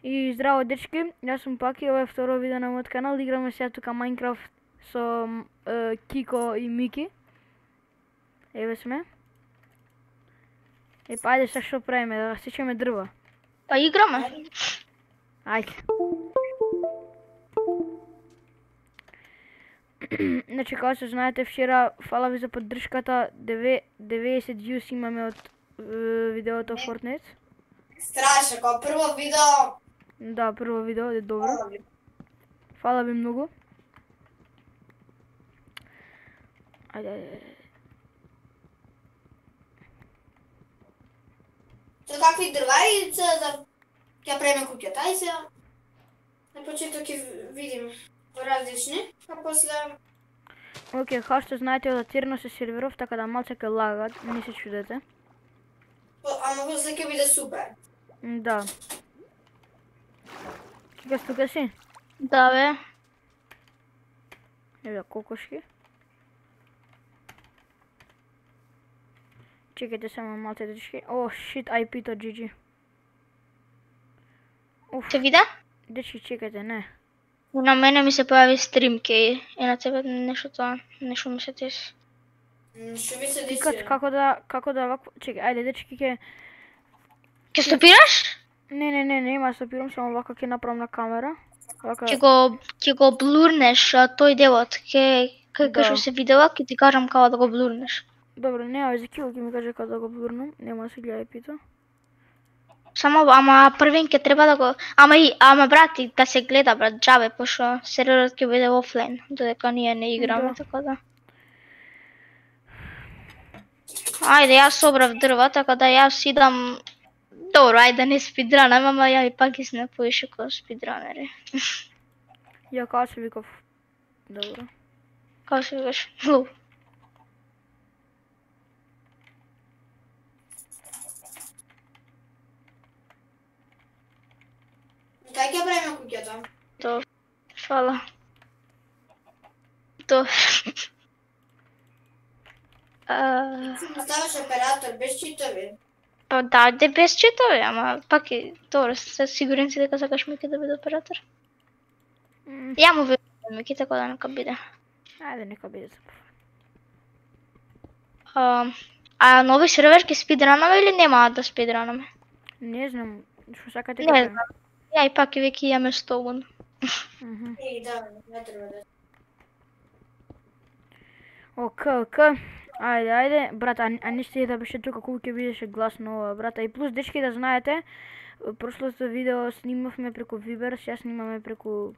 И здраво дечки, јас сум Паки, ова е второ видео на мојот канал, играме сега тука Майнкрафт со Кико и Мики. Еве сме. Па ајде сега што правиме, да сечеме дрва. Па играме. Ајде. Значи, како се знаете, вчера, фала ви за поддршката, 90 views имаме од видеото Fortnite. Страшно, како прво видео. Да, прво видео е добро. Фала ви многу. Ајде. Со какви дрва и да ќе правиме куќата. Ајде сега. На почеток ќе видиме различни, а после... Океј, како што знаете, адаптирано се серверов, така да малце ке лагат, не се чудете. Ама после ќе биде супер. Да. Кога тука си? Да, бе. Еве кокошки. Чекайте само малце дечки. О, shit, IP-то GG. Уф, Те вида? дечки, чекайте, не. На мене ми се појави стримке и на тебе нешто ми се теси. Што ви се Тикат, деси? како да вако... Чекай, ајде дечки ке... Ке стопираш? Не, нема да стопирам, само вака ке направам на камера. Вака... Ќе го блурнеш тој делот. Кај што се видела, ќе ти кажам како да го блурнеш. Добро, нема за Кико ќе ми каже како да го блурнам, нема да се гледа IP-то. Само, ама првен ќе треба да го... Ама брат, да се гледа, брат, џабе, пошто серверот ќе биде офлайн, додека ние не играме, Да. така да. Ајде, јас собрав дрва, така да јас идам... Добро, ајде не спидранам, ама ја и пак не поише како спидранери. Ја како се викав... Добро. Како се викаш? Лу. Кај ќе правиме куќата? То, фала. То. Ставаш оператор без читови. Па да, без читови, ама пак и добро, се сигурен си дека сакаш Мики да биде оператор? Ја му верувам Мики, така да нека биде. Ајде, нека биде забавно. А нови сервер ќе спидранаме или нема да спидранаме? Не знам, што сакате Не да знам. Ја и пак и веќе имаме 100 вон. Еј, да, не треба да... Ок. Ајде, брат, а не сте да беше тука колку ќе бидеше гласно ова, брат. И плюс, дечки, да знаете, прошлото видео снимавме преку Viber, сега снимаме преку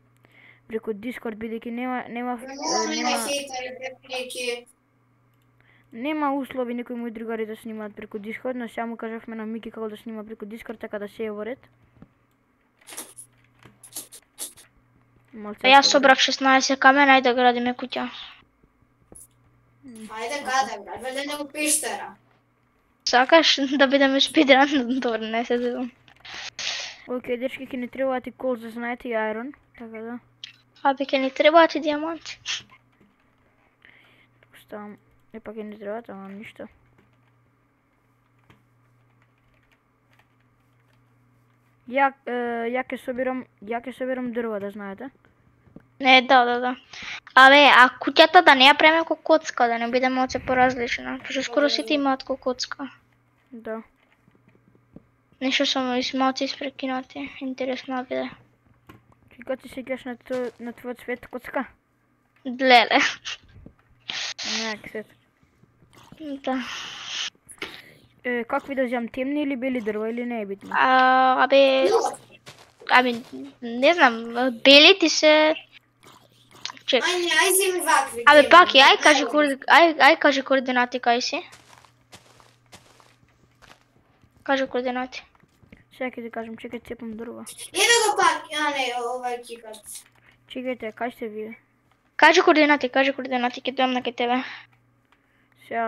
Discord, бидејќи нема хейтери, препреки. нема услови некои мои другари да снимаат преку Discord, но сега му кажавме на Мики како да снима преку Discord, така да се е во ред. Јас собрав 16 камена, ајде да градиме куќа. Ајде каде, брат, вале не у пештера. Сакаш да бидеме спидран? Добро, не се зедам. Океј, дечки, ќе ни требаат и кол за знаете и айрон, така да. Абе, ќе ни требаат и диаманти. Ставам, пак ќе ни требаат, ама ништо. Ја ќе собирам дрва, да знаете. Не, да. Абе, а куќата да не ја правиме ко коцка, да не биде малце поразлична, пошто скоро сите имаат ко коцка. Да. Нешто само малце испрекинати, интересно биде. Кога ти се гледаш на твојот свет коцка? Леле. Не, ксет. Да. Какви да вземам, темни или бели дрва или не е битно? Абе, не знам, бели ти се... Чек. Ај земи вакви. Абе, Паки, ај кажи координати кај си. Кажи координати. Сега ќе ти кажам, чекај, цепам дрва. Еве го пак, не, овај кикат. Чекајте, кај сте вие? Кажи координати, ќе дојам на кај тебе. Сега,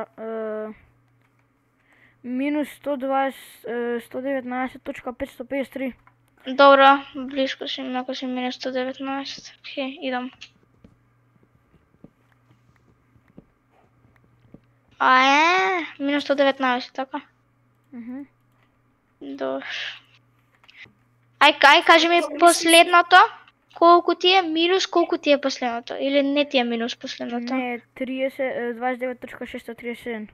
минус 119.553. Добро, близко си, ако си минус 119. Хе, идам. Минус 119, така? Мгм. Добро. Ай, кажи ми последното. Колко ти е минус, колко ти е последното? Или не ти е минус последното? Не, 29.637.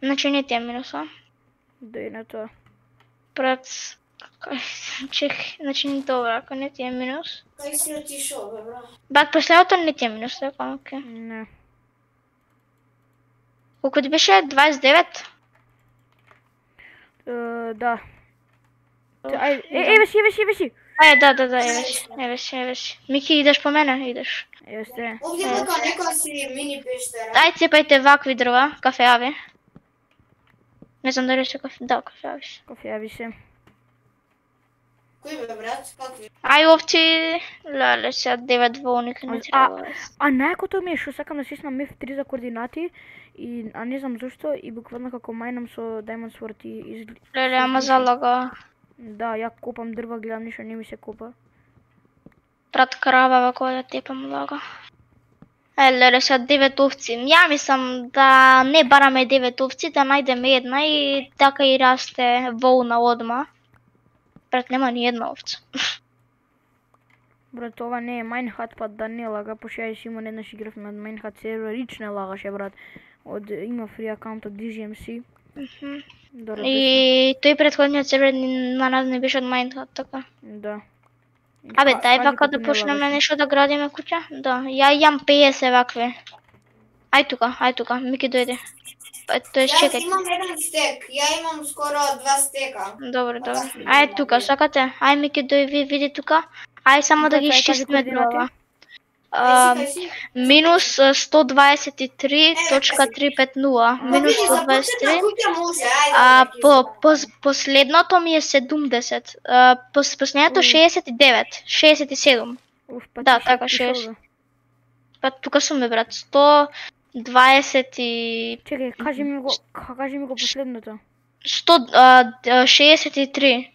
Значи не ти е минус, а? Да и на това. Брат, чех, значи не добре, ако не ти е минус. Кой си отишъл, бе, бра? Брат, последното не ти е минус, така, окей. Не. Колко ти беше? 29? Да. Ай, еве си! Еве си. Мики, идеш по мене? Идеш. Еве сте. Овде тука нека си мини пещера. Ай, цепайте вакви дрова, кафеави. Не знам дали ще кафе, да, кафеави. Кафеави се. Кой бе, брат? Какви? Ай, овци, леле, сега 9 волника не трябва. А най-якото ми е, што сакам да сиснам F3 за координати, а не знам зашто, и буквално како мајнам со Diamond Sword и Леле, ама залага. Да, ја копам дрва, гледам ништо не ми се копа. Брат, крава која да тепам лага. Леле, сега 9 овци. Ја мислам да не бараме 9 овци, да најдеме една и така и расте волна одма. Брат, нема ни една овца. Брат, ова не е Майнхат, па да не лага, пошто ја си имам еднаш игравме од Майнхат сервер, рич не лагаше, брат. Има фри акаунт од DGMC. И тој претходниот сервер на нас не беше од Майнхат, така. Да. Абе, дај вака да почнеме нешто да градиме куќа. Да, ја имам 50 вакви. Ај тука, Мики дојде. Тоест, Јас чекај. имам еден стек, ја имам скоро 2 стека. Добро. Ај тука, сакате? Ај Мики дој види тука. Ај само да ги изчистиме дрова. Минус 123.350. Минус 123. Последното ми е 70. Последното 69. 67. Да, така 6. Па тука сум бе, брат. 120 и... Чекай, кажи ми го последното. 163.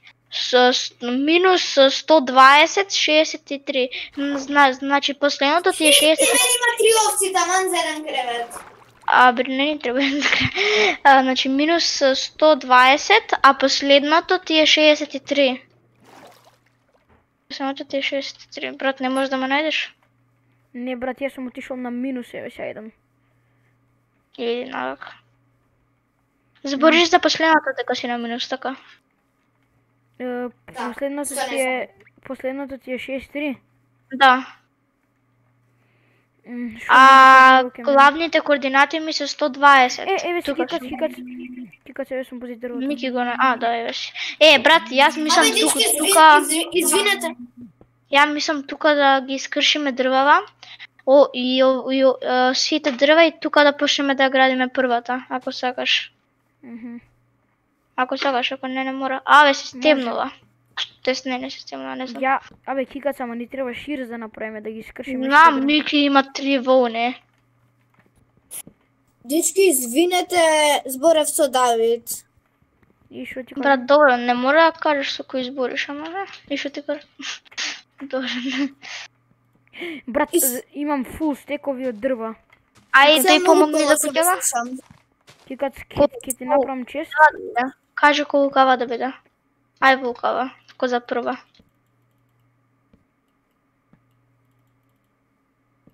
Минус 120, 63. Значи последното ти е 60. Има 3 овци, таман за еден кревет. Бе, не ни треба еден кревет. Значи минус 120, а последното ти е 63. Последното ти е 63. Брат, не можеш да ме најдеш? Не, брат, јас сум отишол на минус, еве сега идам. Иди навак. Збориш за последното дека си на минус, така? Последното ти е 63? Да. Главните координати ми се 120. Еве си, кикац, еве сум пози дрвото. Мики го не... да, еве си. Брат, јас мислам тука... Извинете. Ја мислам тука да ги искршиме дрвава. И сите дрва и тука да почнеме да градиме првата, ако сакаш. Ако сакаш, ако не мора. Абе, се стемнува. Тоест не се стемнува, не знам. Абе, кикац, ама ни треба ширз да направиме, да ги скршиме. Знам, Мики има 3 волни. Дечки, извинете, зборев со Давид. И шо ти кажа? Брат, добро, не мора да кажеш со кој збориш, ама не. И шо ти кажа? Добро. Брат, имам фул стекови од дрва. Ај, да и помогни за куќава? Кикац, ке ти направам чест. Кажи колкава да биде. Ај вулкава, ко за прва.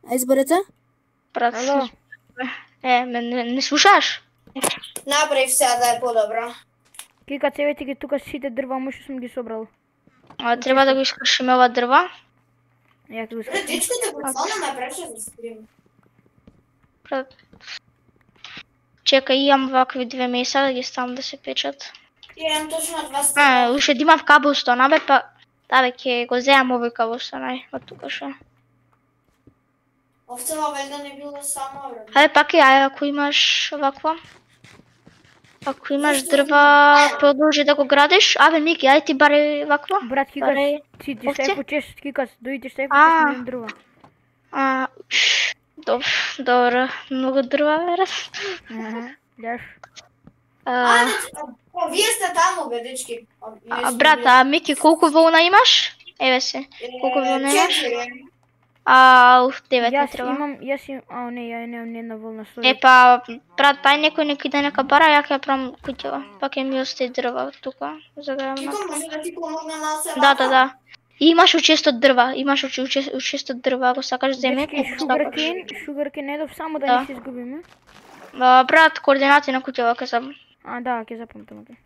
Ај зборете? Брат, Ало. не слушаш? Направив сега да е по-добро. Кикац, еве ти ги тука сите дрва, мушо сум ги собрал. Треба да го искршиме ова дрва. Ја ќе го Бре, дечката го ме преше за стрим. Брат. Чекај, имам вакви 2 меса да ги ставам да се печат. Имам точно 2 стека. Уште да имам кабелстон, абе па... Да бе, ќе го земам овој кабелстон, ај, од тука шо. Овцева велда не било само, бре. Ајде пак ако имаш вакво. Ако имаш дрва, продолжи да го градиш. Абе, Мики, ај ти бари вакво. Брат, кикац, ти штај по чест, кикац, дојди штај по чест, имам дрва. Добро, многу дрва, верат. Гледаш. Вие сте таму, бе, дечки. Брат, Мики, колку волна имаш? Еве се. Колку волна имаш? Девет не Јас треба. имам, не, ја немам ни една волна Е, сори. па, брат, па некој нека иде нека бара, ја ќе правам куќава. Па ќе ми остаи дрва тука, за да ја Кико, направам. може да ти помогна малце Да, вака? да, да. И имаш учесто дрва, учесто дрва, ако сакаш земи, Дечки, колку сакаш. шугаркейн недов само да Да. не се изгубиме. Брат, координати на куќава ќе сам. Да, ќе запамтам, окей.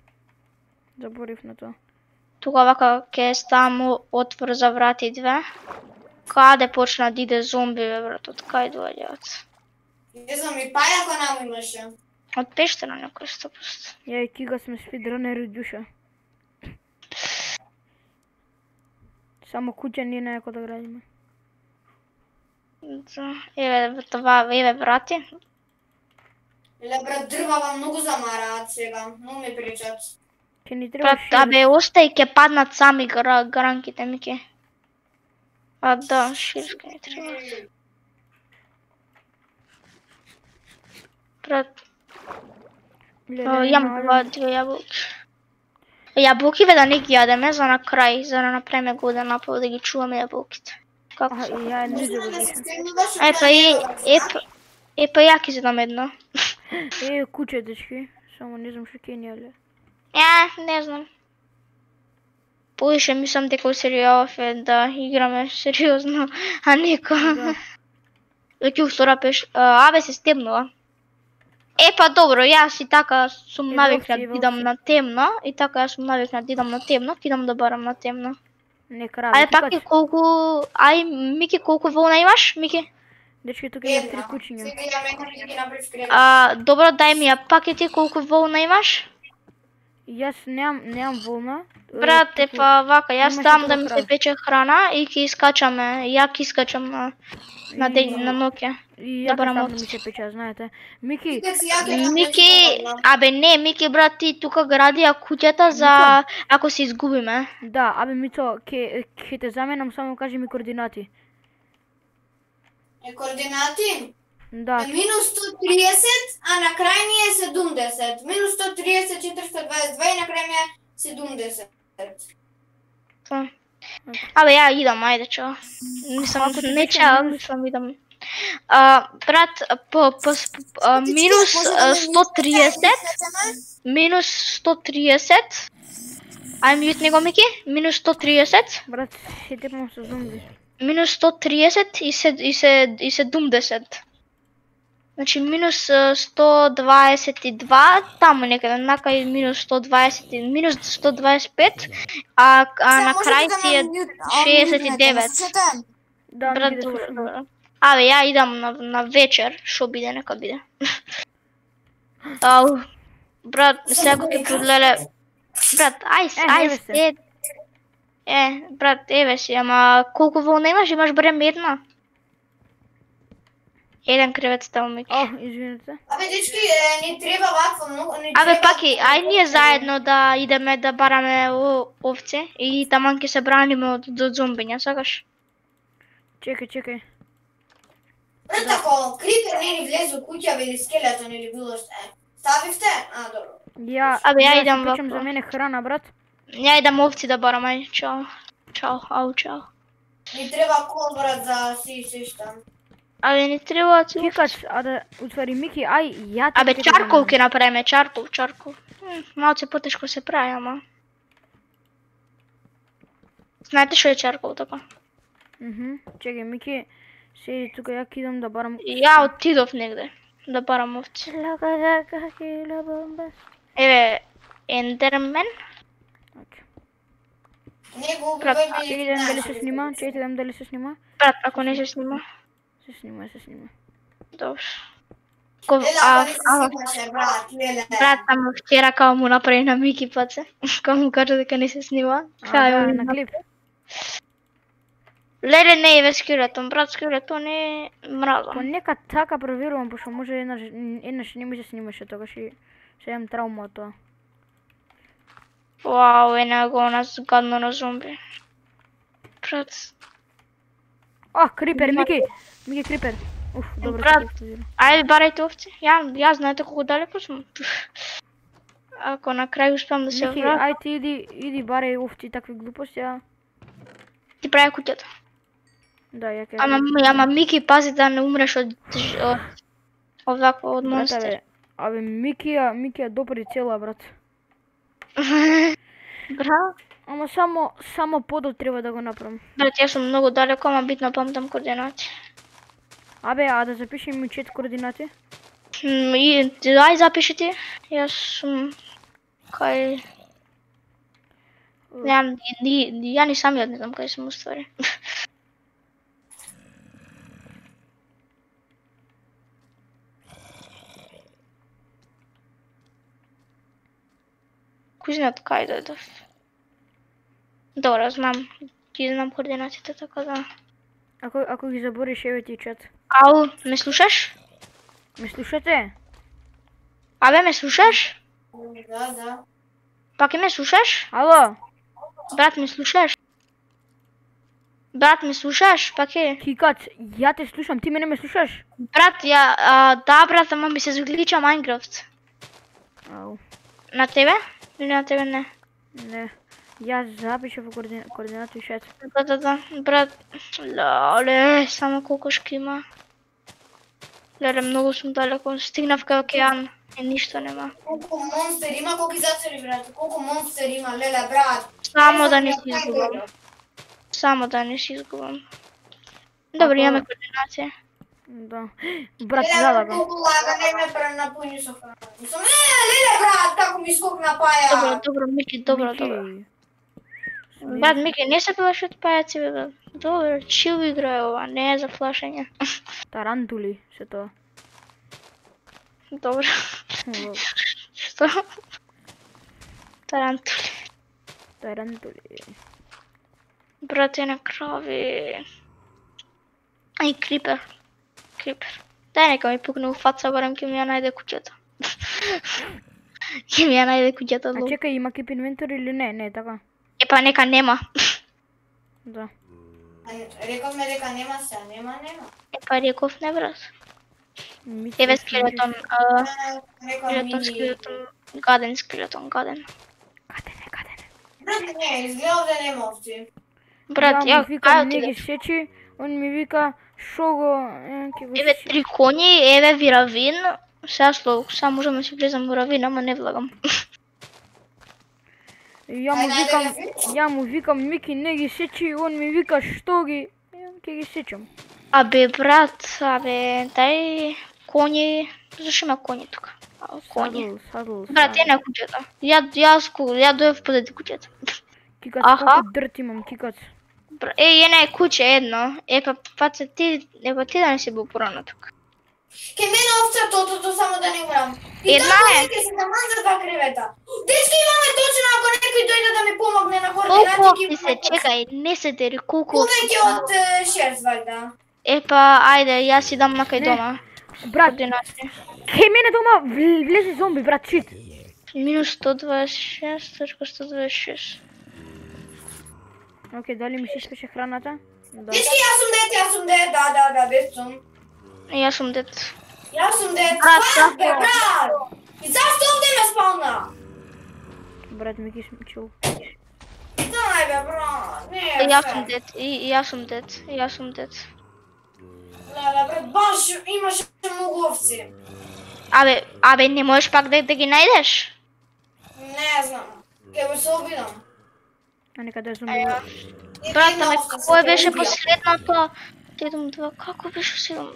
Заборив на тоа. Тука вака ќе ставам отвор за врати 2. Каде почна да иде зомби, бе, брат, од кај доаѓаат? Не знам, и пајако нам имаше. Од пештера некој 100%. Ја и кига сме спидранери душа. Само куќа ние некој да градиме. Да. Еве това, еве врати. Ле, брат, дрвава многу замараат сега, многу ми причат. Ќе ни треба Брат, абе, остај ќе паднат сами гранките, Мики. Да, ширка не треба. Брат, јам две јаболки. Јаболки бе да не ги јадеме за на крај, за да направиме годен напол да ги чуваме јаболките. Како? Ја не заборив. Па ја ќе зедам едно. Куќе, дечки. Само не знам што ќе ни јале. Не знам. Поише мислам дека серијалов е да играме сериозно, а нека. Веќе втора пеш. Абе се стемнува. Па добро, јас и така сум навикнат да идам на темно, и така јас сум навикнат да идам на темно, ќе идам да барам на темно. Нека ради. Ајде пак колку, Мики, колку волна имаш, Мики? Дечки, тука има 3 кучиња. Сега ја мене да ги направиш крена. Добро, дај ми ја пакети колку волна имаш? Јас немам волна. Брат, па вака, јас дам да ми се пече храна и ќе искачаме, ја ќе искачам на ноќе. И да ја барам да овце. ми се печа, знаете. Мики, Мики, абе не, Мики брат, ти тука гради куќата за ако се изгубиме. да, абе Мицо, ќе те заменам, само кажи ми координати. Координати? Да, Минус 130, а на крај ни е 70. Минус 130, 422 и на крај ми е 70. Абе ја идам, ајде чао. Мислам, не чао, мислам идам. Брат, минус 130, минус 130, ај мјутни го Мики, минус 130, брат, ќе тепам со зомби. минус 130 и 70. Значи минус 122, таму некаде, накај минус 120, минус 125, а на крај си е 69. Да, Брат, Мики, да добро, слушам. добро. Абе, ја идам на вечер, шо биде, нека биде. Брат, сега ќе продлеле. Брат, ај, брат, еве си, ама колку волна имаш? Имаш барем една? Еден кревет ставам Мики. Извинете. Абе, дечки, ни треба вакво многу. Абе, паки, ај ние заедно да идеме да бараме овце и таман ќе се браниме од зомбиња, сакаш? Чекај. Брат, ако крипер не ни влезе у куќава или скелетон или било што е, ставивте? Добро. Абе, ја Ја идам печам вако. за мене храна, брат. Ја идам овци да барам, ај, чао. Чао. Ни треба кол, брат, за си штам. Абе, не треба Чекач, да утвари Мики, ја Абе, чаркол ќе направиме, чаркол. Малце потешко се прави, ама. Знаете што е чаркол така? Чекај, Мики, седи тука, ја кидам да барам. Ја отидов негде да барам овци. Еве, ендермен. Него Брат, убивај Чекај да дали се снима, чекај дали се снима. Брат, ако не се снима. Се снима. Добро. Брат, ама вчера као му направи на Мики паце. Као му кажа дека не се снима. На клип. Леле, не е скелетон, брат, скелетон е мраза. Па нека така проверувам, пошто може еднаш не ми се снимаше, тогаш и се имам траума од тоа. Вау, една го нас гадно на зомби. Брат. Крипер, Мики, крипер. Добро. Брат, ајде барајте овци. Ја знаете колку далеко сум. Ако на крај успеам да се Мики, вратам. ајде иди барај овци такви глупости, Ти прави куќата. Da, ia chiar. Ама Мики, пази да не умреш од овакво, од Брат, монстер. абе, Микија допри цела, брат. Бра, Ама само подот треба да го направам. брат, јас сум многу далеко, ама битно памтам координати. Абе, а да запишем и чет координати? И ај запиши ти. Јас сум кај ја ни самиот не знам кај сум уствари. Кој знаат кај дојдов? Добро, знам. Ги знам координатите, така да. Ако ги забориш, еве ти чат. Ау, ме слушаш? Ме слушате? Абе, ме слушаш? Да. Пак и ме слушаш? Ало, Брат, ме слушаш? Брат, ме слушаш? Пак е. Кикац, ја те слушам, ти мене ме слушаш? Брат, да, брат, ама ми се заглича Майнкрафт. Ау, На тебе? Или на тебе не? не. Ја запишав координати и чат. Да. Брат, леле, само колкошки има. Леле, многу сум далеко. Стигнав кај океан и ништо нема. Колку монстер има, колку зацели, брат. Колку монстер има, леле, брат. Само да не си изгубам. Само да не си изгубам. Добро, имаме координација. Да. Брат, Леле, зада го. колку лага, не ме пренапуни со храна. Сум, леле, брат, како ми скокна паја. Добро, Мики, добро. Мики, Брат, Мики, не се плаши од пајаци, бе, брат. Добро, чил игра е ова, не е за плашење. Тарантули се тоа. Добро. Лол, Што? Тарантули. Тарантули. Брат, е на крави. Ај, крипер. Дај нека ми пукне у фаца, барем ќе ми ја најде куќата. Ќе ми ја најде куќата, А лол. чекај, има кип инвентор или не? Не, така. Епа, нека нема. Да. Рековме дека нема се, нема. Епа, реков не, брат. Мици, Еве скелетон, Реков скелетон, гаден скелетон. Кадене. Брат, не, изгледа да нема овци. Брат, ја, му викам, кај не ги отидеш? сечи, он ми вика, шо го, ќе го Еве сечи. 3 коњи, еве ви равин. Сега можам да си влезам во равин, ама не влагам. Ја му викам, Мики, не ги сечи, он ми вика, што ги, ќе ги сечам. Абе, брат, дај коњи, зашто има коњи тука? Коњи. Садл. Брат, е на куќата. Ја дојав подети куќата. Кикац, Аха. колку дрт имам, кикац. Една е куќе, едно. Епа, паца, ти да не си бил порано тука. Ке мене овца тотото, само да не умрам. И Една тако е. ке се наман за два кревета. Дечки, имаме точно, ако некој дојде да ми помогне на Колку координати, овци се, чекај, не се дери, колку овци Повеќе се. од 6, вајда. Епа, ајде, јас си дам на кај Не. дома. Брат, Координати. кај мене дома влезе зомби, брат, шит. Минус 126.126. Океј, дали ми се испеше храната? Да. Дечки, јас сум дед, да, без сум. Јас сум дет. Јас сум дед. Брат, Спас, бе, како? брат! И зашто овде ме спална? Брат, Мики чул. Дај, бе, брат, не е Јас фер. сум дет. Јас сум дет. Леле, брат, баш имаше многу овци. Абе, не можеш пак да ги најдеш? Не знам. Ке го се обидам. А нека зомби. Брат, Една ме овца се кој ке беше убија. последното? 7-2, како беше 7?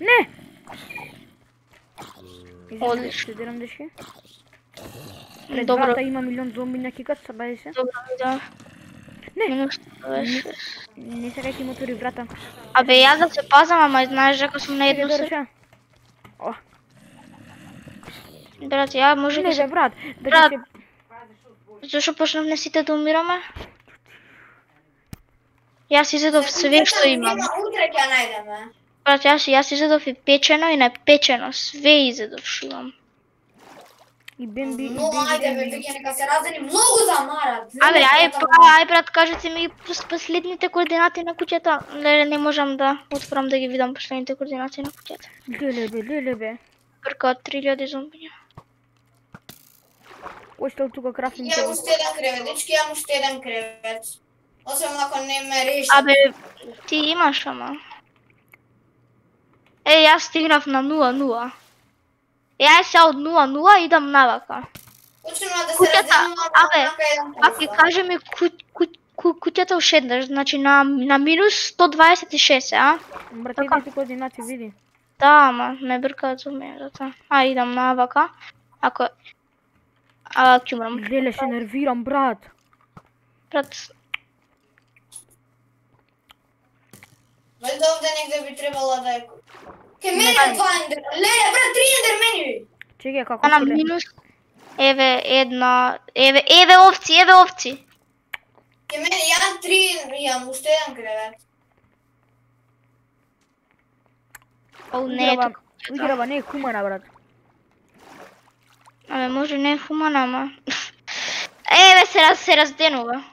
Не! Одлично. Ще дирам дешки. Пред Добро, врата има милион зомби на кикац, сабај се. добро, да. Не. Минус 126. Не сакај ти мотори врата. Абе, јас да се пазам, ама знаеш дека сум на Чекај едно да се. реша. Брат, ја може Не да се... бе, брат. Да Брат. се... Зашо почнавме сите да умираме? Јас изедов све што имам. Утре ќе ја најдеме. Брат, јас изедов и печено и непечено. Све изедов што имам. И Бемби... Но ајде бе, веќе нека се раздели многу замарат. Абе, ај брат, кажете ми последните координати на куќата. Леле, не можам да отворам да ги видам последните координати на куќата. Леле бе. Прекаат 3000 зомбиња. Кој стал тука крафтинг Јам тable? уште еден кревет, дечки, јам уште еден кревет. Освен ако не ме реши. Абе, ти имаш, ама. Аз стигнав на 0-0. Аз сега от 0-0 идам навака. Учено да се Кутята, разделим абе, пак и каже ми кутята ушеднаш, значи на минус 126, а? Брат, Така. иди координати, види. Да, ама ме бъркат за умението. Идам навака. Ако... Ки умрам. Леле, се нервирам, брат. Брат, Valjda ovdje negdje bi trebala da je... Ke mene dva ender... Lele, brat, 3 endermeni! Чекай, како на ќе ле? минус... Еве една... Еве овци! Ke mene, ja 3 imam, ušte jedan krevet. О, не е тук. Играва не е хумана, брат. Абе, може не е хумана, ама... Еве се разденува.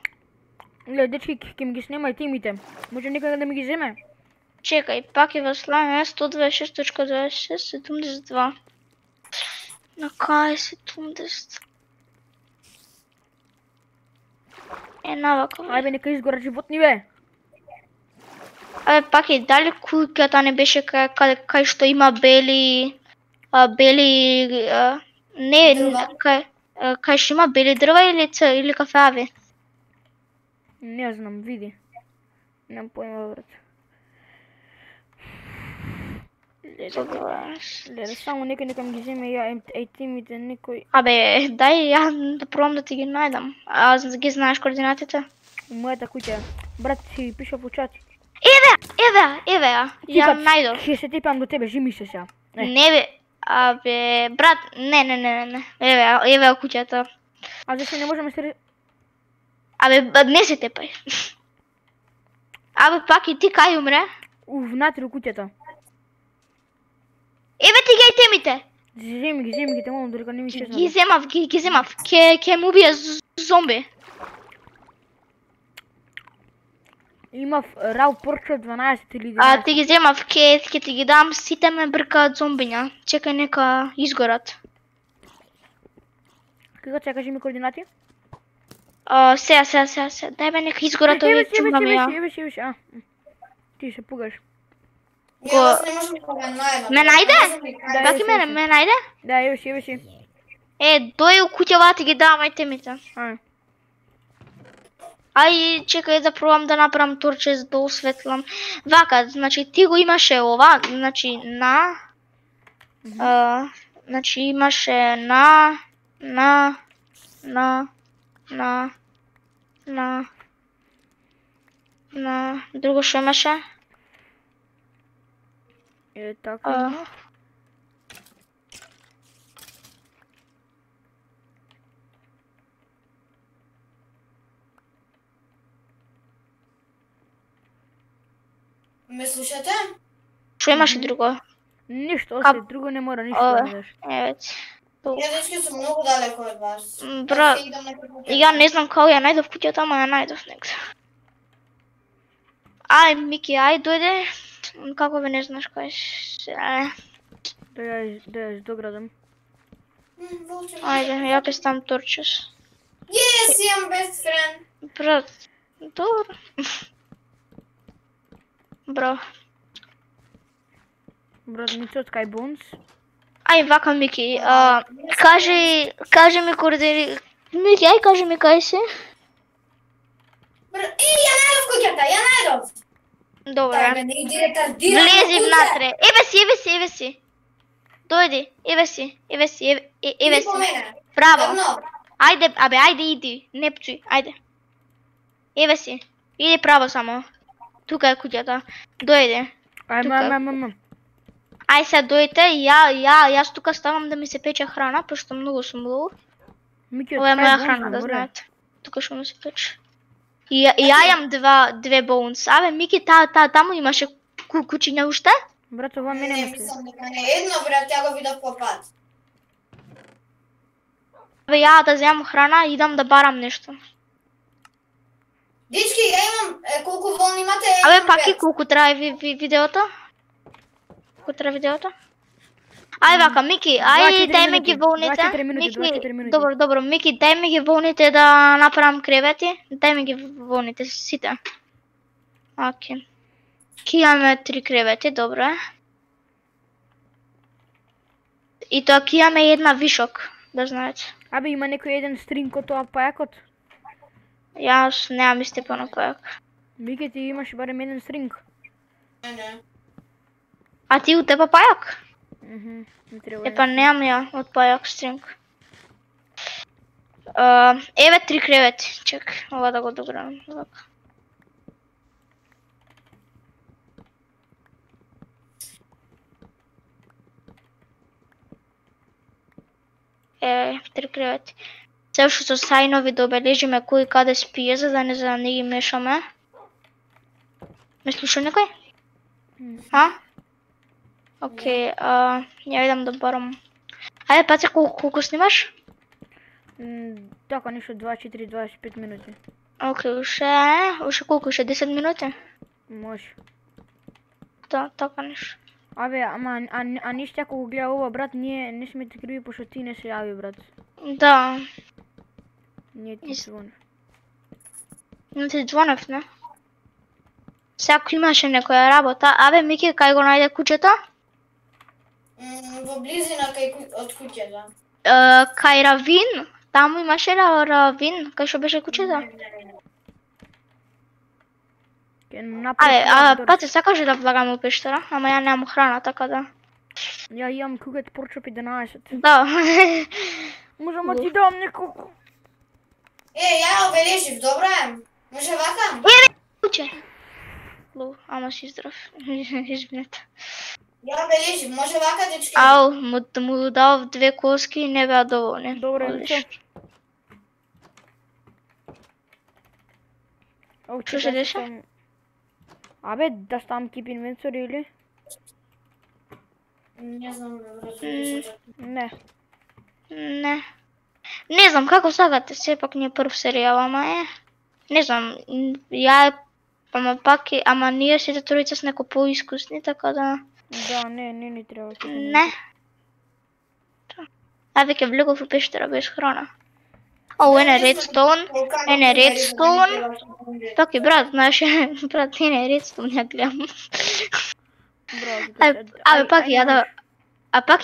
Леле, дечки, ќе ми ги снема тимите. Може некој да ми ги земе? Чекай, пак е възславен 126.26, 72. На кај 70? Навака. Ајбе, нека изгора животни, бе. Абе, пак и дали куќата не беше кај што има бели... Не, кај што има бели дрва или кафеави? Не знам, види. Немам појма, брат. Леле, само некој нека ми ги земе ја тимите, некој... Абе, дај ја да пробам да ти ги најдам. Ги знаеш координатите? Мојата куќа. Брат, си пиша во чат. Еве ја најдов. Ќе се типам до тебе, жими се сега. Не бе, абе, брат, не. Еве куќата. А зашто не можеме се... Абе, не се тепај. Абе, пак и ти кај умре? Внатре куќата. Еве ти ги темите. Земи ги, те молам, додека не ми се Ги земав. Ке му убие зомби. Имав рал порча 12 или 11. Ти ги земав, ке ти ги дам, сите ме бркаат зомбиња. Чекај нека изгорат. Како чекаш ми координати? Сега. Дај бе нека изгорат овие чумаме ја. Еве, а. Ти се пугаш. Ние вас не можем да ме најдем. Ме најде? Да, Даки ме најде? Да, еве си. Дој у куќава ти ги давам ај темите. Ај, чекај да пробам да направам торче за да осветлам. Вака, значи ти го имаше ова, значи значи имаше друго што имаше? Така. Ме слушате? Што имаше друго? Ништо, още друго не мора ништо да видиш. Еве. Ја дечки сум многу далеко од вас. Бра, ја не знам како ја најдов куќата, ама ја најдов некаде. Ај, Мики, ај дојде. Како бе не знаеш кај се. Да ја доградам. Ајде, ја ќе ставам торчес. Yes, имам best friend. Брат, добро. Браво. Брат, ми цот кај бонс. Ај, вака, Мики, кажи ми координи... Мики, ај, кажи ми кај си. Ја најдов куќата, ја најдов. Добре. Не иди ретардирано. Влези внатре. Еве си. Дојди, еве си. Браво. Ајде, ајде иди, не пцуј, ајде. Еве си, иди право само. Тука е куќата. Дојде. Ај, Ај сега дојдете, јас тука ставам да ми се пече храна, пошто многу сум луд. Ова е моја храна, да знаете. Тука што ми се пече. Ја јам две боунс. Абе, Мики, таму имаше кучиња уште? Брат, ова мене Не, ме мислам дека не едно, брат, ја го видов по пат. Абе, ја да земам храна, идам да барам нешто. Дечки, ја имам, колку волни имате? Абе, пак и колку трае видеото? Колку трае видеото? Aj vaka, Miki, aj 2-4 daj mi minuti, ги вълните. 2-4 минути, 2-4 минути. Добро, Мики, дай ми ги вълните да направим кревети. Дай ми ги вълните сите. Окей. Ки имаме 3 кревети, добро е. И тоа ки имаме една вишок, да знаете. Абе, има некој еден стринг од тоа пајакот? Јас немам истепано пајак. Мики, ти имаш барем еден стринг. Не. А ти у тебе пајак? Не треба. Епа немам ја од пајак стринг. Еве 3 кревети, чек, ова да го доградам. Еве 3 кревети. Се уште со сајнови да обележиме кој каде спие, за да не ги мешаме. Ме слуша некој? А? Окей, ја идам да барам. Ајде, Паце, колку снимаш? Така, нешто 24-25 минути. Окей, уште колку, уште 10 минути? Може. Да, така нешто. Абе, ама, а ништо ако го гледа ова, брат, ние не сме ти криви, пошто ти не се јави, брат. Да. Ние ти звонив. Не ти звонев, не? Се ако имаше некоја работа, абе, Мики, кај го најде куќето? Во близина од куќата. Кај Равин? Таму имаше Равин, кај што беше куќето? Пате, сакаш да влагаме у пештера? Ама ја немам храна, така да. Ја имам кугет порчоп 11. Да. Можам да ти дам неколку. Ја обележив, добро е. Може вака? Куќе. Лу, ама си здрав. Извинете. Ја обележив, може вака, дечки? Ау, му дав 2 коски и не беа доволни. Добре, Мичо. Што се деша? Абе, да ставам keep inventory или? Не знам, Не. Не знам како сакате, сепак не е прв серијал, ама е. Не знам, ама ние сите тројца сме неко поискусни, така да... Да, не ни треба. Не. А веќе влегов у пештера без храна. О, ене редстоун. Таки, брат, знаеш, брат, ене редстоун ја гледам. Абе, пак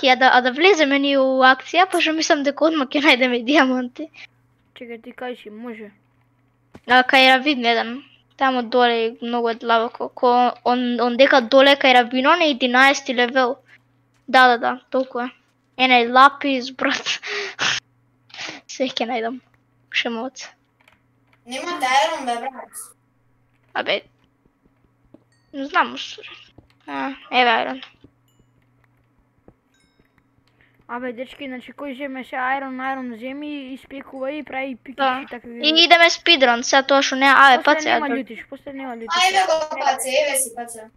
ја да влеземе ние у акција, пошто мислам дека одма ќе најдеме диаманти. Чекај, ти кажи, може. Кај Равин еден. Таму доле многу е длабоко. Он дека доле кај Равинон е 11 левел. Да, толку е. Ене лапис, брат. Се ќе најдам. Шемоц. Нема тајрон, бе, брат. Абе, не знам уште. Еве ајрон. Абе, дечки, значи кој земе се ајрон земи и спекува и прави пики Да. и такви. И идеме спидран, сега тоа што не, абе, Паце. После нема лютиш. Ајде го, Паце, еве си, Паце.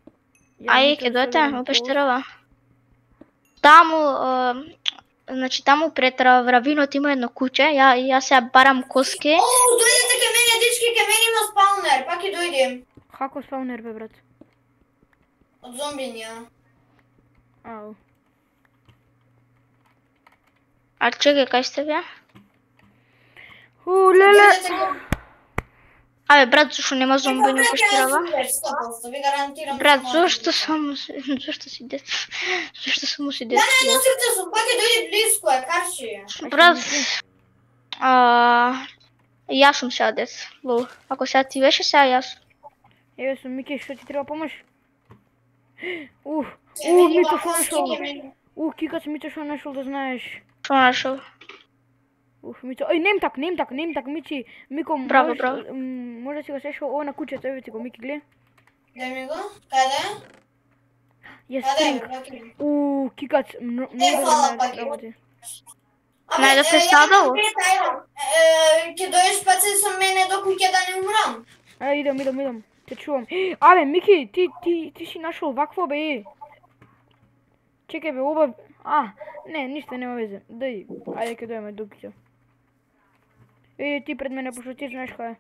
Ај, ќе дојдете, у пештерова. Таму, значи таму пред Равинот има едно куќе, ја сега барам коски. Дојдете ке мене, дечки, ке мене има спаунер, пак ќе дојдем. Како спаунер, бе, брат? Од зомбинија. Ау. А чекај, кај сте вие? Леле! Абе, брат, зашто нема зомби на пештерова? Брат, зашто си дет? Зашто само си дет? Да, не носите сум, пак ќе дојде близко, карчи. Брат, јас сум сега дет. Лол, ако сега ти беше, сега јас. Еве сум, Мики, што ти треба помош? Мито што нашол. Кикац, Мито што нашол, да знаеш. Што нашол? Мито, нем так, Мичи, Мико, Браво. Може да си го сешал ово на куќето, еве ти го, Мики, гледа. Дај ми го, каде? Стринг. Кикац, многу добро работи. Најдовте садово? Ќе дојдеш Паце со мене до куќе да не умрам. Идам, те чувам. Абе, Мики, ти си нашол вакво, бе. Чекај, бе, оба... Не, ништо нема везе. Дај, ајде ќе дојаме до куќа. Ти пред мене, пошто ти знаеш кај е.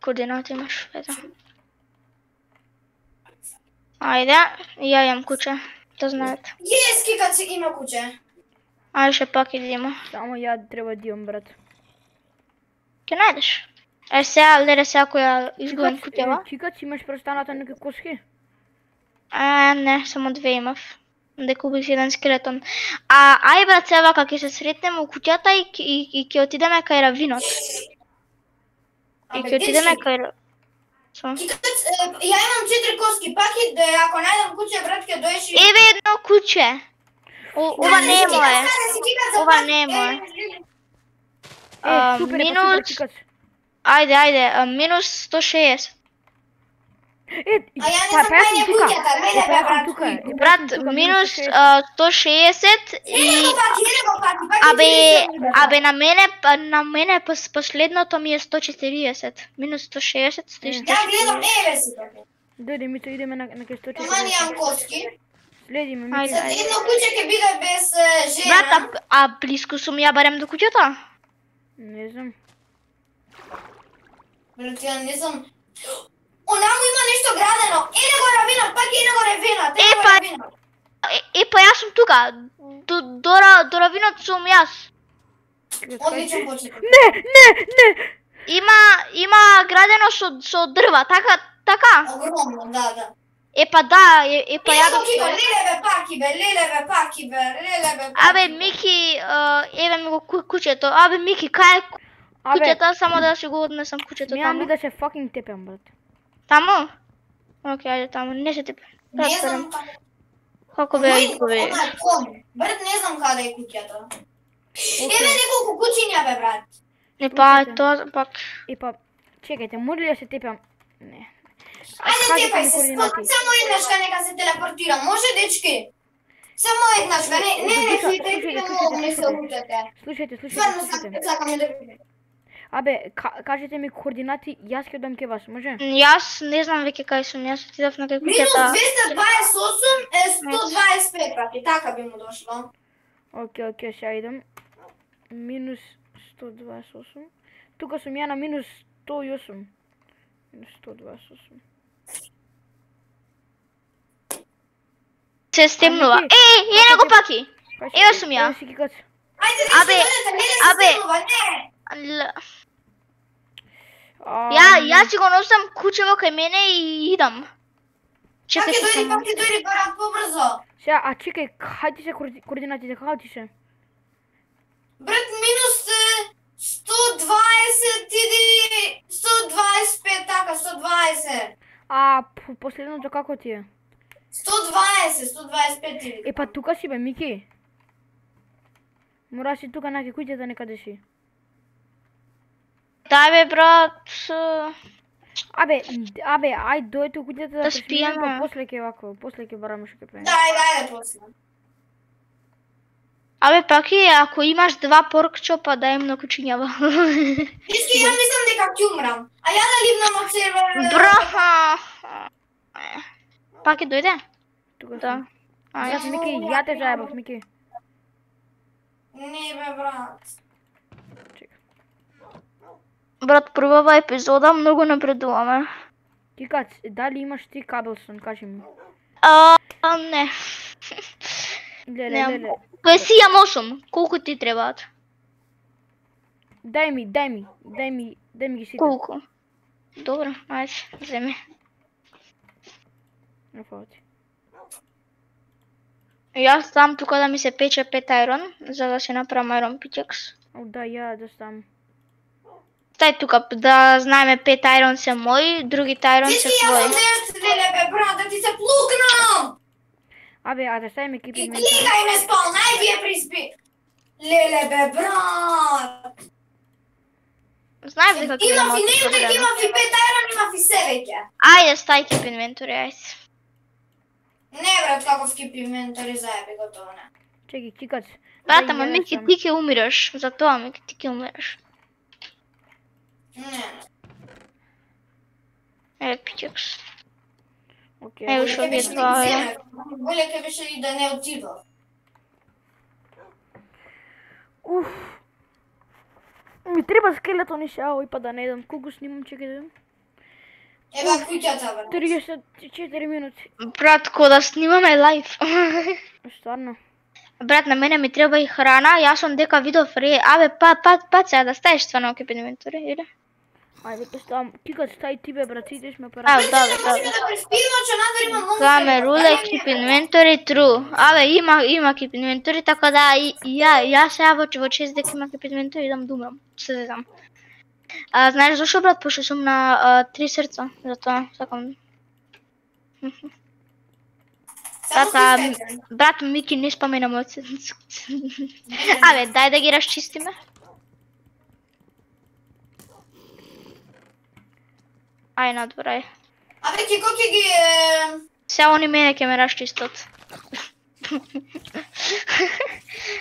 Координати имаш, ето. Ајде, ја имам куќа. да знаят. Скикат си има куче. Айде ще пак идем. Само я трябва да имам, брат. Ке найдеш. Е, сега, лере, сега ако я изгубим кутела. Чикац, имаш престаната някакви коски? Не, само две имав. Да купих един скелетон. Ай, брат, сега как се сретнем у кутята и ке отидеме кај равинот. И ке отидеме кај... Я имам 4 коски, пак и да ако најдам куче, брат, ке доеш и... Еве едно куче. Ова не е мое. Ова не е мое. Супер, Минус... Чикац. Ајде, минус 160. А ја не знам кај е куќата, гледај бе, брат. Брат, минус 160 и... Абе, на мене последното ми е 140. Минус 160, 140. Да, гледам, еве си така. Дойде, Мито, идеме на кесточи. Ама нямам коски. Следиме, Мито. Ајде. Едно куче ќе биде без жена. Брат, близко сум ја барем до куќата? Не знам. Брат, ја не знам. Онамо има нешто градено. Ене го равинот, пак ене го равинот. Па јас сум тука. До равинот сум јас. Одличен почеток. Не! Има градено со дрва, така? Огромно, да. Па да, па ја Кико, леле бе, Абе, Мики, еве ми го кучето. Абе, Мики, кај е куќата, само да си го однесам кучето Смејам таму. ли да се fucking тепам, брат? Таму? Окей, ајде таму, не се тепе. Не знам. Како бе изгуби? Брат, не знам каде е куќата. Еве неколку кучиња бе, брат. Не па, тоа пак. Па, чекајте, може ли да се тепам? Не. Ајде тепај се, само еднашка нека се телепортира, може дечки? Само еднашка, не не се утете. Слушайте. Стварно сакаме да видим. Абе, кажете ми координати, јас ќе одам ке вас, може? Јас не знам веќе кај сум, јас отидов на Минус куќата. 228 е 125 пати, така би му дошло. Окей, сега идам. Минус 128. Тука сум ја на минус 108. Минус 128. Се стемнува. Ене го паки. Еве сум ја. Ајде, Абе, не. Јас си го носам кучево кај мене и идам. Чекај се само. Пак ти дојди, брат, побрзо. Сега, чекај, хај ти се координатите, како ти се? Брат, минус 120 иди 125, така, 120. Последното како ти е? 125 иди. Па тука си бе, Мики. Мора си тука на куќата некаде си. Да бе, брат. Абе, ај дојте у куќата да спиеме. па после ќе вако, после ќе бараме што ќе правиме. Да, ајде после. Абе, пак и ако имаш два поркчопа, дај им на кучињава. Иски, ја мислам дека ќе умрам. А ја да ливнам од сервер. Браха! Пак и дојде? Тука Да. сум. Јас, Мики, ја те заебав, Мики. Не бе, брат. Брат, првава епизода многу напредуваме. Кикац, дали имаш ти кабелсон, кажи ми. Не. Леле. Кај си ја носам, колку ти требаат? Дај ми ги сите. Колку? Добро, ајде, земи. Не фала ти. Јас стам тука да ми се пече 5 айрон, за да се направам айрон пичекс. Да, ја да стам. Стај тука, да знаеме 5 айрон се мои, другите айрон се Иски, ја твои. сум нешто, леле бе, брат, да ти се плукнам. Абе, да стави ми кипи И мен. кликај ме спал, највие приспи. Леле бе, брат. Знаев дека ќе Имав имам и нејутек, проблеми. имав и 5 айрон, имав и се веќе. Ајде, стај кип инвентори, ајде. Не, брат, каков кип инвентари заеби, готово не. Чекай, кикац. Брат, ама Мики, ти ќе умираш, затоа Мики, ти ќе умираш. Не. Еве пичекс. Окей. Ево што ви е тоа. Боле ке беше и да не отидов. Уф. Ми треба скелетон и сега, па да не идам. Колку снимам, чекай да видам. Ева куќата, бе. 34 минути. Брат, ко да снимаме лайв. Стварно. Брат, на мене ми треба и храна, јас сум дека видов абе, па сега да ставиш стварно окип инвентори, или? Ајде, ќе ставам. Кикат стај ти бе, брат, идеш ме пара. Да, Да преспима, че надвор има многу. Камеруле, keep inventory, true. Абе, има keep inventory, така да ја сега во чест дека има keep inventory идам да умрам. Се зезам. Знаеш зашо, брат? Пошто сум на 3 срца, затоа сакам. Брат, Мики, не спомена мојот седмицу. Абе, дај да ги расчистиме. Ај надвор, ај. Абе, Кико ќе ги... Сега они мене ќе ме расчистат.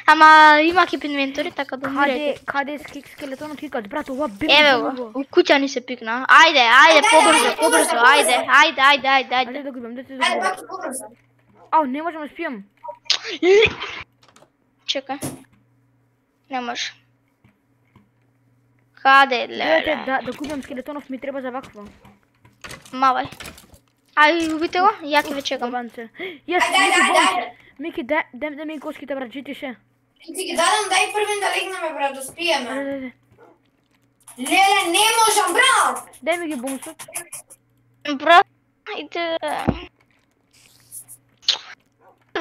Ама има keep inventory, така да умирете. Каде е скелетонот кикат, брат, ова бе. Еве го, у куќа ни се пикна. Ајде, побрзо, ајде. Ајде да го имам, дете да го Ајде, имам. пак побрзо. Ау, не можам да спијам. Чекај. Не може. Каде, Дете, леле? да купам скелетонов ми треба за вакво. Мавај. Ај, убите го, ја ќе ве чекам. Банце. Јес, Ајде. Мики, дај ми коските, брат, житише. Ти ги дадам, дај првен да легнеме, брат, да спиеме. Ајде. Леле, не можам, брат! Дај ми ги бумсот. Брат, ајде.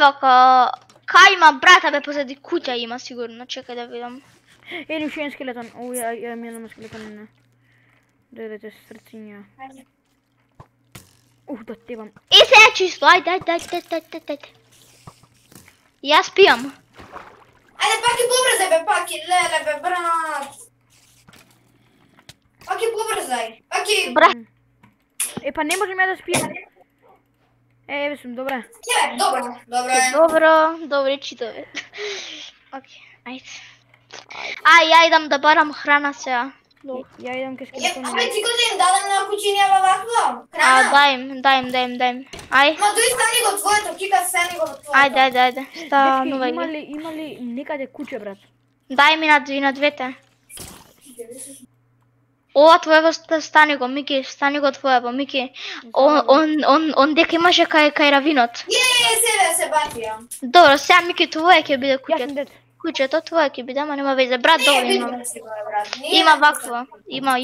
Вака, кај има брата бе позади куќа има сигурно, чекај да видам. Ели уште еден скелетон. Ја ми еднам скелетон не. Дедете срцинја. Да тебам. И сега чисто, ајде. Јас пијам. Ајде, пак и побрзај, бе, пак и, леле, бе, брат. Пак и побрзај, пак и... Брат. Па не можем ја да спијам. Еве сум, добре. Добро, читове. Окей, ајде. Ја идам да барам храна сега. Ја идам ке скелетонот. Абе, ти го да им дадам на кучињава ваква? Храна? Дајм. Ај. Ма дој стани го твоето, Кика, стани го твоето. Ајде. Станувај Дечки, има ли некаде куче, брат? Дај ми на двете. Ова твоево стани го, Мики, стани го твоево, Мики. Он дека имаше кај равинот. Себе се батија. Добро, сега Мики, твое ќе биде Јас сум куќето. дет. Куќето твое ќе биде, ама нема везе. Брат, добро има. Има вакво. Има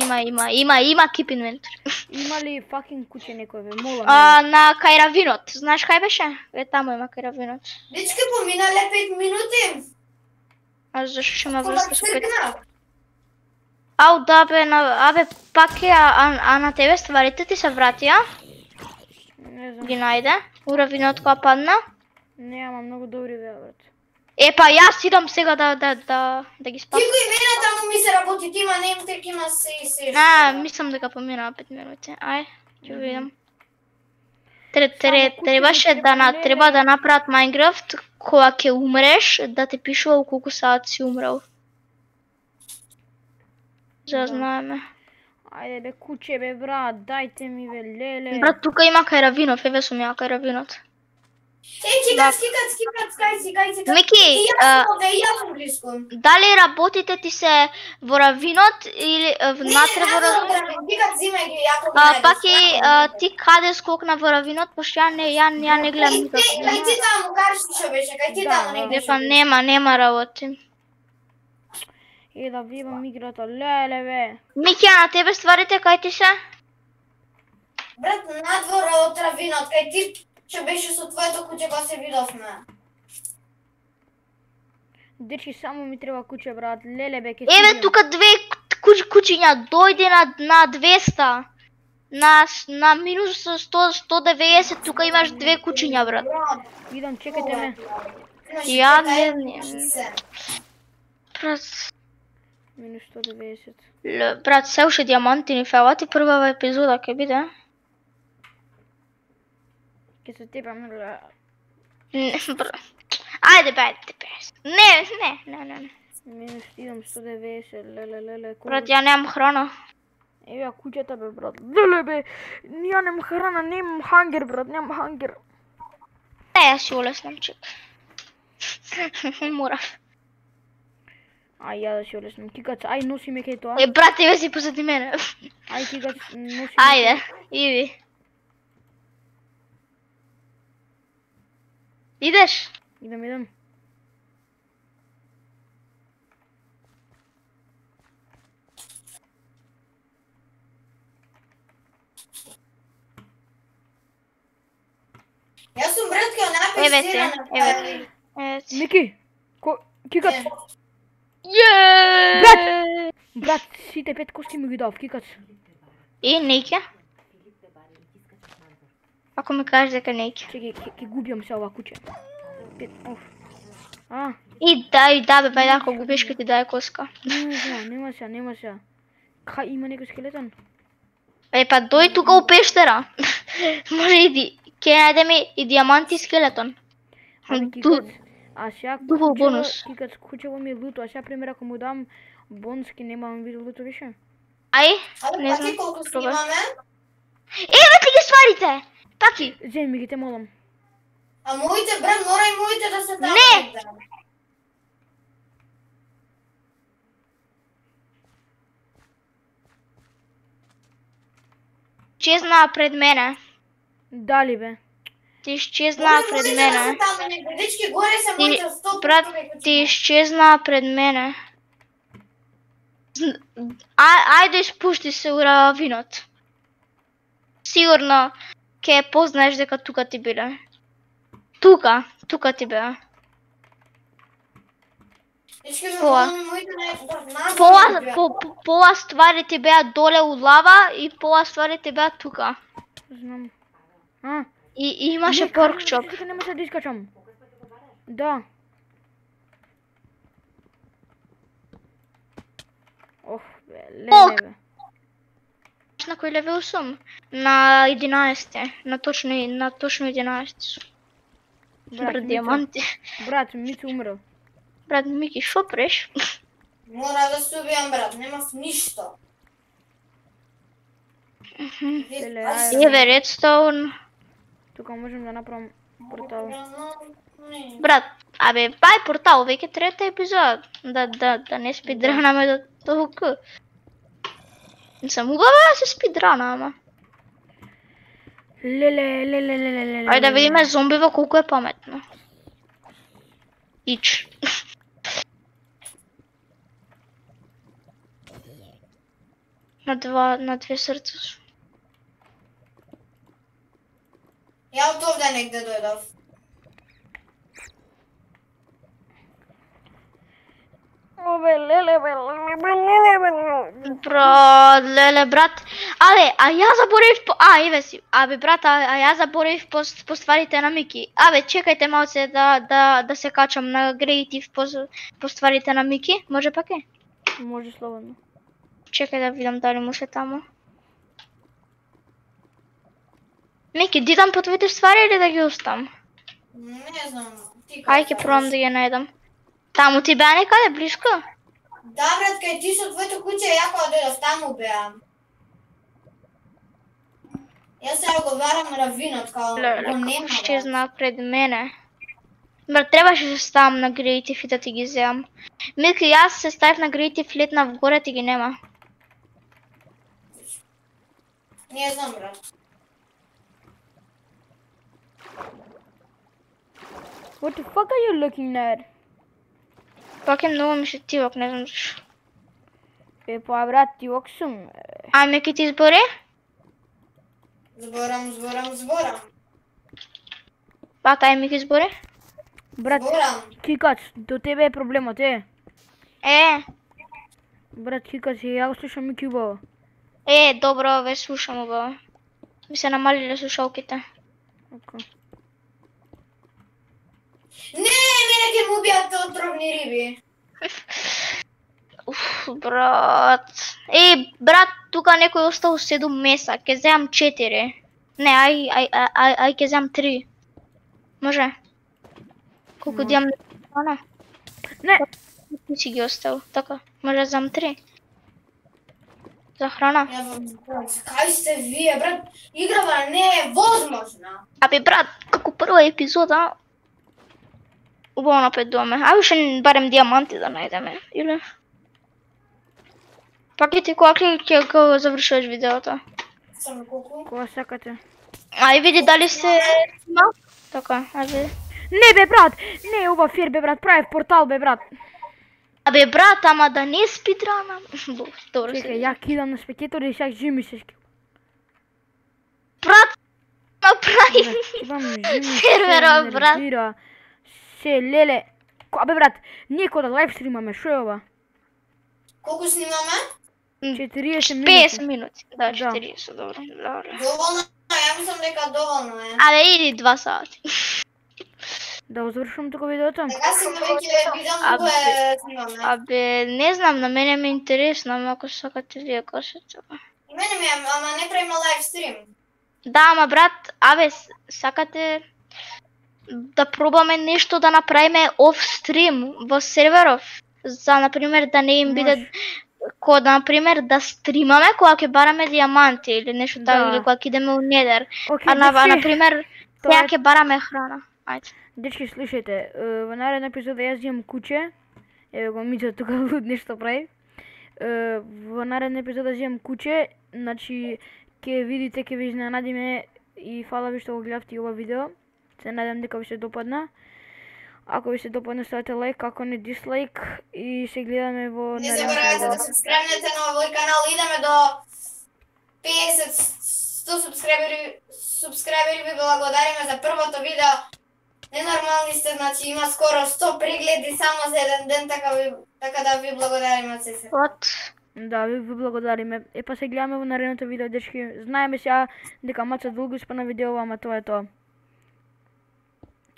keep inventory. Има ли fucking куче некој, бе? Мола. На кај равинот. Знаеш кај беше? Таму има кај равинот. Дечки, поминале 5 минути. А зашо ќе ме Кола врска со пет? цркна. Ау, да бе, абе, пак е, а на тебе стварите ти се вратија? Не знам. Ги најде? У равинот која падна? Не, ама многу добри бе, брат. Па јас идам сега да ги спасам. Кико и мене таму ми се работи, ти има немтек, има се. Мислам дека поминаа 5 минути. Ај, ќе видам. Треба да направат Майнкрафт кога ќе умреш да те пишува у колку саат си умрел. За да знаеме. Ајде бе, куче бе, брат, дајте ми бе, леле. Брат, тука има кај равинот, еве сум ја кај равинот. Кикац, кај си. Мики, Ја сум близко. дали работите ти се во равинот или внатре во равинот? Кикац, зимај ги, јако Пак и ти каде скокна во равинот, пошто ја не гледам никако. Кај ти таму, караш што беше, кај ти таму негде. Па нема работи. Да вивам играта, леле бе. Мики, а на тебе стварите кај ти се? Брат, надвора од равинот, кај ти што беше со твоето куќе кога се видовме. Дечки, само ми треба куче, брат, леле бе, ке Еве тука две кучиња, дојде на 200. На минус 190, тука имаш две кучиња, брат. Идам, чекайте ме. Ја не. Брат, Минус 190. брат, се уште диаманти ни фалат и првава епизода ќе биде. Ке се тепам, леле. Ајде бе, не. Минус, идам 190, леле. Брат, ја немам храна. Еве куќата бе, брат. Леле бе, ја немам храна, немам хангер, брат, немам хангер. Јас си олеснам, чек. Морав. Ай, ја да си олеснам. Кикац, ај, носи ме кај тоа. Брат, еве си позади мене. Ај, Кикац, носи ме. Ајде, иди. Идеш? Идем. Јас сум брат кај напис Еве ти, сирана. еве ти. Мики, Кикац, Је! брат, сите 5 кости ми ги дав, Кикац. И неќе? Ако ми кажеш дека неќе. Чекай, ќе губјам се ова куче. 5, оф. И да, бе, бајде ако губиш ке ти дај коска. Нема се. Кај има некој скелетон? Па дој тука у пештера. Може иди. Ке најдеме и диаманти скелетон. Кикац, а сега Дубл бонус. Кикац, кучево ми е луто, а сега пример ако му дам бонски немам видео луто више. Ај, Абе, не знам. паки колку Пробај. снимаме? Еве ти ги стварите! Паки. Земи ми ги те молам. А моите, брат, мора и моите да се таму. Не! негде. Изчезнаа пред мене. Дали бе? Ти изчезнаа Моите пред да се мене. таму негде. Дечки, горе се Ти, моите 100 брат, ти изчезнаа пред мене. Ајде спушти се у равинот. Сигурно ќе познаеш дека тука ти биле. Тука ти беа. Дечки, ме Пола. молам и моите не... Пола ствари ти беа доле у лава и пола ствари ти беа тука. Знам. И имаше поркчоп. Тука нема се да искачам. Да. Ох, бе, леле бе. На кој левел сум? На 11. На точно 11 сум. Брат, диаманти. Брат, Мицу умрел. Брат, Мики, шо преш? Мора да се убијам, брат, немав ништо. Леле, Ај, ајде. Еве редстоун. Тука можем да направам портал. не. Брат, абе, бај портал, веќе трета епизода. Да не спидранаме до толку. Не сам убава да се спидрана, ама. Леле. Ајде да видиме зомбива колку е паметно. Ич. На две срца сум. Ја од овде негде дојдов. Обе, леле бе. Брат, леле, брат. Абе, а ја заборавив еве си. Абе, брат, а ја заборавив по стварите на Мики. Абе, чекајте малце да се качам на Греитив по стварите на Мики. Може пак е? Може слободно. Чекај да видам дали може таму. Мики, дидам по твоите ствари или да ги оставам? Не знам. Ти Ај ќе пробам да ги најдам. Таму ти беа некаде блиско? Да, брат, кај ти со твоето куќе, ја кога дојдов таму беа. Јас сега го варам равинот, као го Леле, нема. како брат. изчезна пред мене. Брат, требаше да ставам на Греитив и да ти ги земам. Милки, јас се ставив на Греитив, летнав горе, ти ги нема. Не знам, брат. What the fuck are you looking at? Пак е многу ми се тивок, не знам зашо. Е, па брат, ти оксум. А Мики ти избори? Зборам. Брат, ај Мики избори? Брат, Зборам. Кикац, до тебе е проблемот, е. Брат, Кикац, ја го слушам Мики убаво. Добро, ве слушам убаво. Ми се намалиле слушалките. Ока. Не, мене ќе му убијат отровни риби. Брат. Брат, тука некој остал 7 меса, ќе земам 4. Не, ај ќе земам 3. Може? Колку Може. дјам храна? Не, Ти си ги оставил, така. Може да земам 3. За храна. Кај сте вие, брат? Играва не е возможна. Абе, брат, како прва епизода, Убаво напредуваме. Ајде уште барем диаманти да најдеме, или? Пак и ти кога ќе го завршуваш видеото? Само колку? Кога сакате. Ај види дали се снима. Така, ајде. Не бе брат, не оба фир бе брат, правев портал бе брат. Абе брат, ама да не спидрана. Добро се. Чекај, ја кидам на спекетор и сега жими се скил. Брат, направи Имам жими сервера, брат. разбира. Се леле. Абе брат, ние кода лайв стримаме, шо е ова? Колку снимаме? 40 минути. 50 минути. Да, Да. 40, добро. Добро. Доволно, ја мислам дека доволно е. Абе иди 2 сати. Да го завршувам тука видеото? Така сега веќе видам колку е снимаме. Абе, не знам, на мене ми е интересно, ама ако сакате вие кажете. И мене ми е, ама не правиме лайв стрим. Да, ама брат, абе, сакате да пробаме нешто да направиме оф стрим во серверов, за например да не им биде Може. да например да стримаме кога ќе бараме диаманти или нешто Да. така или кога ќе идеме у недер. Окей, А дечки, например тоа сега е- ќе бараме храна. Ајде. Дечки, слушайте, во наредна епизода јас имам куче. Еве го Мица тука луд нешто прави. Во наредна епизода имам куче, значи ќе видите, ќе ви изненадиме и фала ви што го гледавте ова видео. Се надам дека ви се допадна. Ако ви се допадна, ставете лайк, ако не дислайк и се гледаме во Не наредната заборавајте да субскрибнете на овој канал, идеме до 50 100 субскрайбери ви благодариме за првото видео. Ненормални сте, значи има скоро 100 прегледи само за еден ден, така да ви благодариме од се. Вот. Да, ви благодариме. Па се гледаме во наредното видео, дечки. Знаеме сега дека Маца долго испана видео, ама тоа е тоа.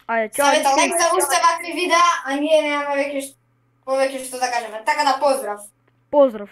Ајде, чао. Ставете дечки. лайк за уште вакви видеа, а ние немаме повеќе што да кажеме. Така да поздрав. Поздрав.